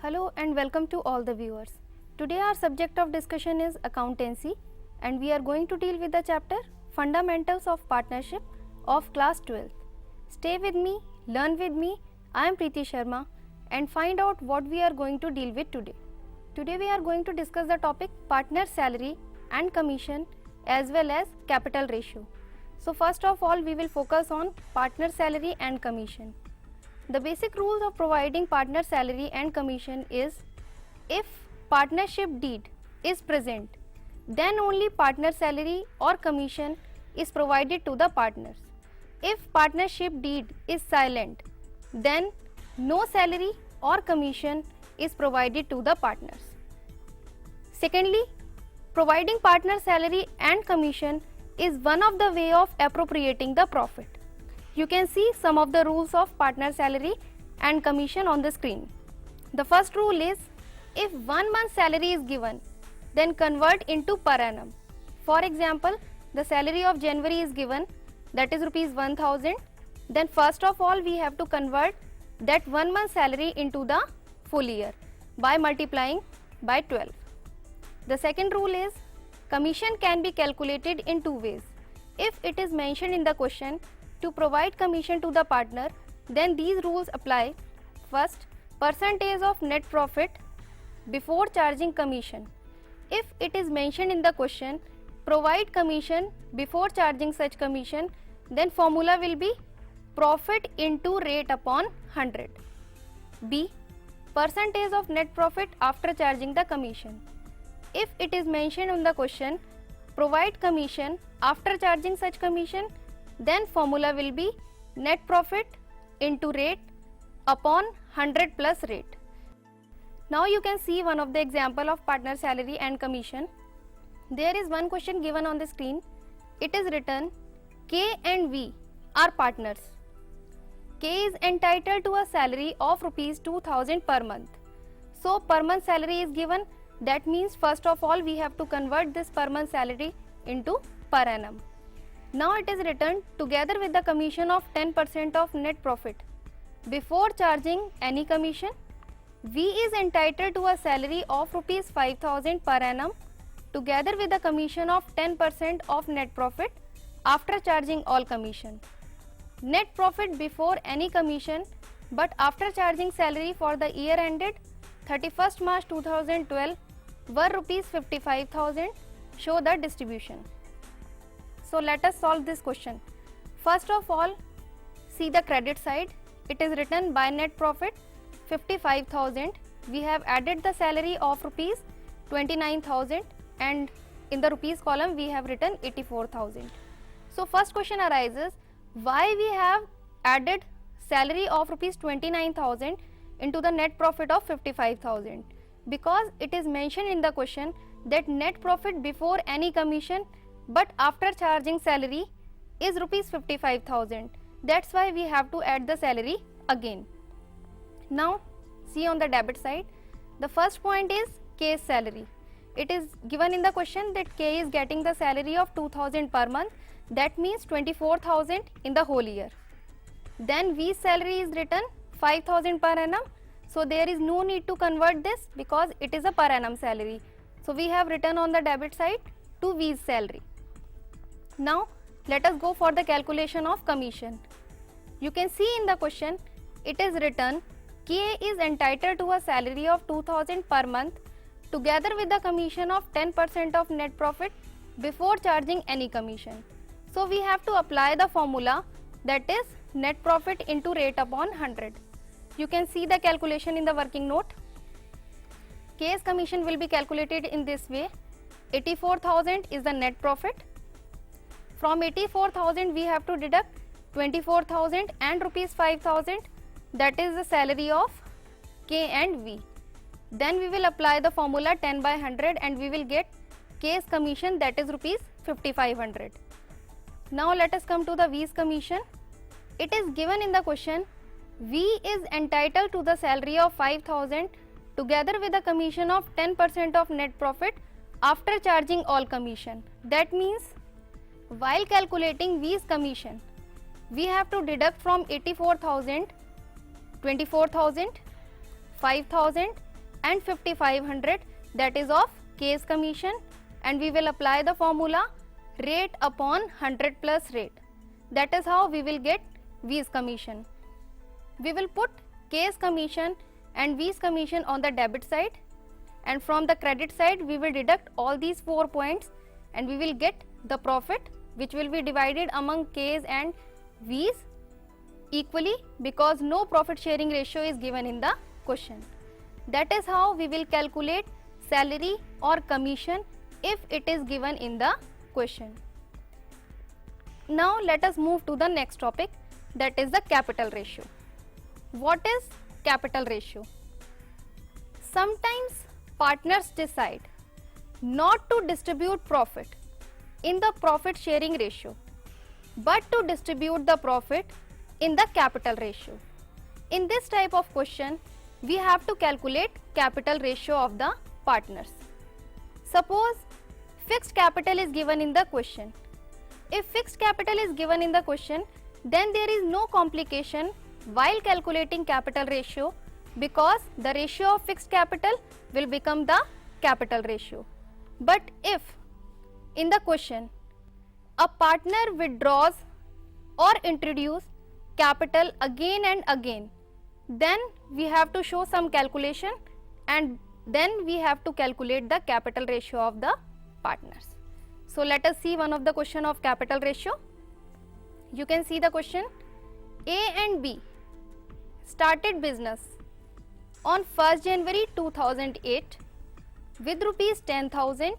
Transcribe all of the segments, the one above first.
Hello and welcome to all the viewers. Today our subject of discussion is accountancy and we are going to deal with the chapter Fundamentals of Partnership of class 12th. Stay with me, learn with me. I am Preeti Sharma and find out what we are going to deal with today. Today we are going to discuss the topic partner salary and commission as well as capital ratio. So first of all we will focus on partner salary and commission. The basic rules of providing partner salary and commission is if partnership deed is present, then only partner salary or commission is provided to the partners. If partnership deed is silent, then no salary or commission is provided to the partners. Secondly, providing partner salary and commission is one of the way of appropriating the profit. You can see some of the rules of partner salary and commission on the screen. The first rule is if 1 month salary is given, then convert into per annum. For example, the salary of January is given, that is rupees 1000. Then first of all we have to convert that 1 month salary into the full year by multiplying by 12. The second rule is commission can be calculated in two ways. If it is mentioned in the question to provide commission to the partner, then these rules apply. First, percentage of net profit before charging commission. If it is mentioned in the question, provide commission before charging such commission, then formula will be profit into rate upon 100. B, percentage of net profit after charging the commission. If it is mentioned in the question, provide commission after charging such commission, then formula will be net profit into rate upon 100 plus rate. Now you can see one of the example of partner salary and commission. There is one question given on the screen. It is written K and V are partners. K is entitled to a salary of rupees 2000 per month. So per month salary is given. That means first of all we have to convert this per month salary into per annum. Now it is written together with the commission of 10% of net profit. Before charging any commission, V is entitled to a salary of rupees 5000 per annum together with the commission of 10% of net profit after charging all commission. Net profit before any commission but after charging salary for the year ended 31st March 2012 were rupees 55,000. Show the distribution. So let us solve this question. First of all, see the credit side. It is written by net profit 55,000. We have added the salary of rupees 29,000 and in the rupees column we have written 84,000. So first question arises, why we have added salary of rupees 29,000 into the net profit of 55,000? Because it is mentioned in the question that net profit before any commission but after charging salary is rupees 55,000. That's why we have to add the salary again. Now see on the debit side, the first point is K's salary. It is given in the question that K is getting the salary of 2000 per month, that means 24,000 in the whole year. Then V's salary is written 5,000 per annum, so there is no need to convert this because it is a per annum salary. So we have written on the debit side to V's salary. Now let us go for the calculation of commission. You can see in the question it is written K is entitled to a salary of 2000 per month together with the commission of 10% of net profit before charging any commission. So we have to apply the formula, that is net profit into rate upon 100. You can see the calculation in the working note. K's commission will be calculated in this way. 84,000 is the net profit. From 84,000 we have to deduct 24,000 and rupees 5,000, that is the salary of K and V. Then we will apply the formula 10 by 100 and we will get K's commission, that is rupees 5500. Now let us come to the V's commission. It is given in the question V is entitled to the salary of 5,000 together with a commission of 10% of net profit after charging all commission. That means while calculating V's commission, we have to deduct from 84,000 24,000, 5,000 and 5500 that is of K's commission, and we will apply the formula rate upon 100 plus rate. That is how we will get V's commission. We will put K's commission and V's commission on the debit side, and from the credit side we will deduct all these 4 points and we will get the profit, which will be divided among K's and V's equally, because no profit sharing ratio is given in the question. That is how we will calculate salary or commission if it is given in the question. Now let us move to the next topic, that is the capital ratio. What is capital ratio? Sometimes partners decide not to distribute profit in the profit sharing ratio, but to distribute the profit in the capital ratio. In this type of question, we have to calculate capital ratio of the partners. Suppose fixed capital is given in the question. If fixed capital is given in the question, then there is no complication while calculating capital ratio, because the ratio of fixed capital will become the capital ratio. But if in the question a partner withdraws or introduce capital again and again, then we have to show some calculation and then we have to calculate the capital ratio of the partners. So let us see one of the question of capital ratio. You can see the question. A and B started business on 1st January 2008 with rupees 10,000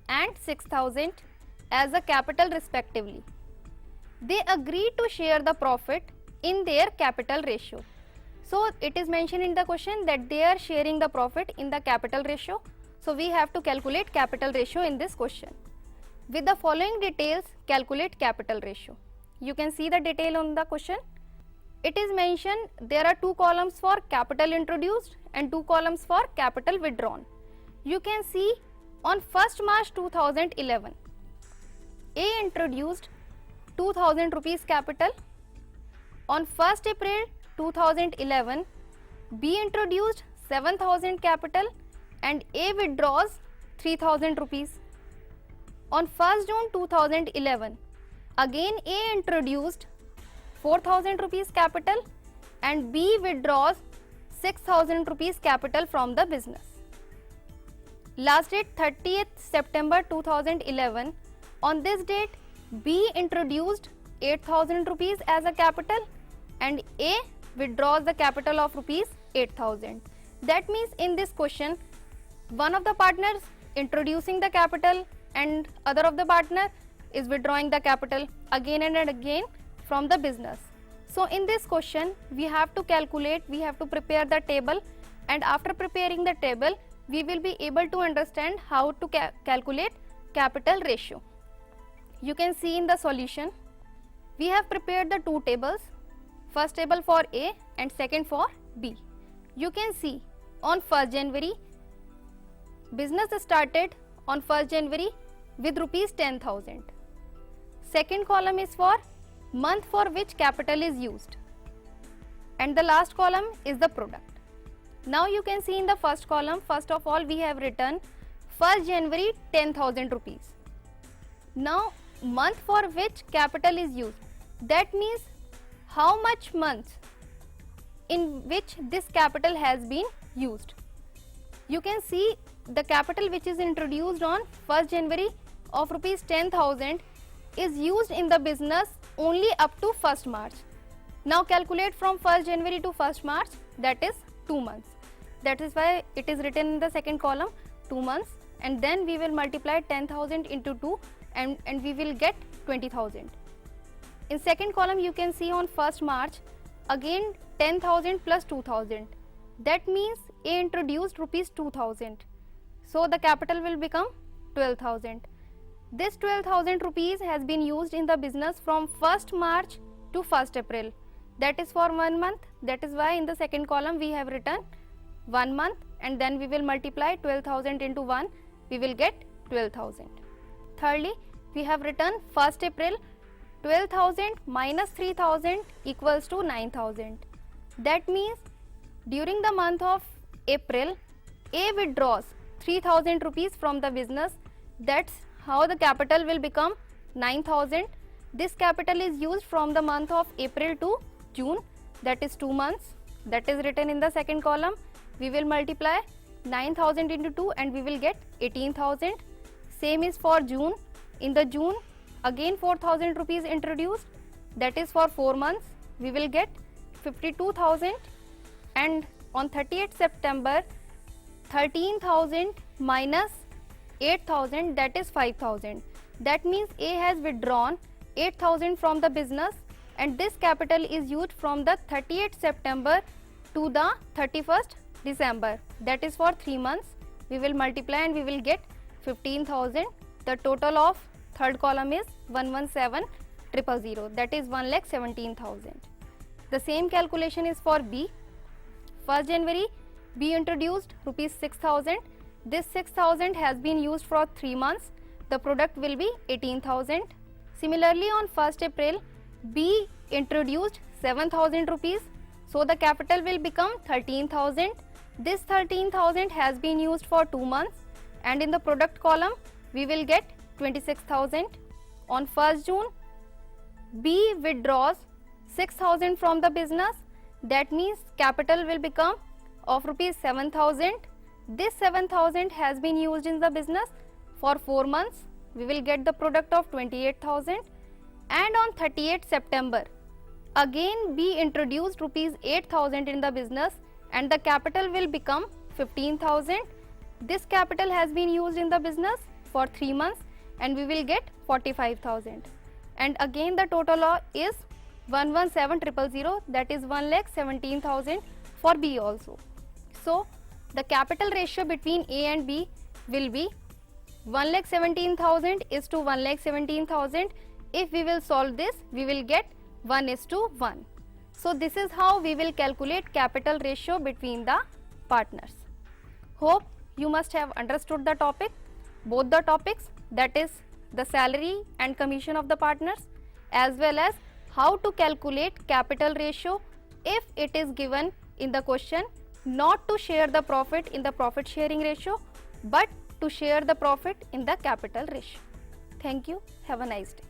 and 6,000 as a capital respectively. They agreed to share the profit in their capital ratio. So it is mentioned in the question that they are sharing the profit in the capital ratio. So we have to calculate capital ratio in this question. With the following details, calculate capital ratio. You can see the detail on the question. It is mentioned there are 2 columns for capital introduced and 2 columns for capital withdrawn. You can see on 1st March 2011, A introduced 2000 rupees capital. On 1st April 2011, B introduced 7000 capital and A withdraws 3000 rupees. On 1st June 2011, again A introduced 4000 rupees capital and B withdraws 6000 rupees capital from the business. Last date 30th September 2011. On this date, B introduced 8000 rupees as a capital and A withdraws the capital of rupees 8000. That means in this question, one of the partners introducing the capital and other of the partner is withdrawing the capital again and again from the business. So in this question, we have to calculate, we have to prepare the table, and after preparing the table, we will be able to understand how to calculate capital ratio. You can see in the solution, we have prepared the 2 tables, first table for A and second for B. You can see on 1st January, business started on 1st January with rupees 10,000. Second column is for month for which capital is used, and the last column is the product. Now you can see in the first column, first of all we have written 1st January 10,000 rupees. Now month for which capital is used, that means how much months in which this capital has been used. You can see the capital which is introduced on 1st January of rupees 10,000 is used in the business only up to 1st March. Now calculate from 1st January to 1st March, that is 2 months. That is why it is written in the second column 2 months, and then we will multiply 10,000 into 2 and we will get 20,000. In second column you can see on 1st March again 10,000 plus 2,000. That means A introduced rupees 2,000. So the capital will become 12,000. This 12,000 rupees has been used in the business from 1st March to 1st April. That is for 1 month. That is why in the second column we have written 1 month, and then we will multiply 12,000 into 1. We will get 12,000. Thirdly, we have written 1st April 12,000 minus 3,000 equals to 9,000. That means during the month of April, A withdraws 3000 rupees from the business. That's how the capital will become 9000. This capital is used from the month of April to June, that is 2 months. That is written in the second column. We will multiply 9000 into 2 and we will get 18,000. Same is for June. In the June, again 4000 rupees introduced, that is for 4 months. We will get 52,000. And on 30th September, 13,000 minus 8,000, that is 5,000. That means A has withdrawn 8,000 from the business, and this capital is used from the 30th September to the 31st December. That is for 3 months. We will multiply and we will get 15,000. The total of third column is 117,000, that is 1,17,000. The same calculation is for B. 1st January, B introduced rupees 6,000. This 6,000 has been used for 3 months. The product will be 18,000. Similarly, on 1st April, B introduced 7,000 rupees. So the capital will become 13,000. This 13,000 has been used for 2 months, and in the product column, we will get 26,000. On 1st June, B withdraws 6,000 from the business. That means capital will become of rupees 7,000. This 7,000 has been used in the business for 4 months. We will get the product of 28,000. And on 30th September, again B introduced rupees 8,000 in the business, and the capital will become 15,000. This capital has been used in the business for 3 months, and we will get 45,000. And again the total is 117,000, that is 1,17,000 for B also. So the capital ratio between A and B will be 1,17,000 is to 1,17,000. If we will solve this, we will get 1:1. So this is how we will calculate capital ratio between the partners. Hope you must have understood the topic, both the topics, that is the salary and commission of the partners, as well as how to calculate capital ratio if it is given in the question not to share the profit in the profit sharing ratio, but to share the profit in the capital ratio. Thank you. Have a nice day.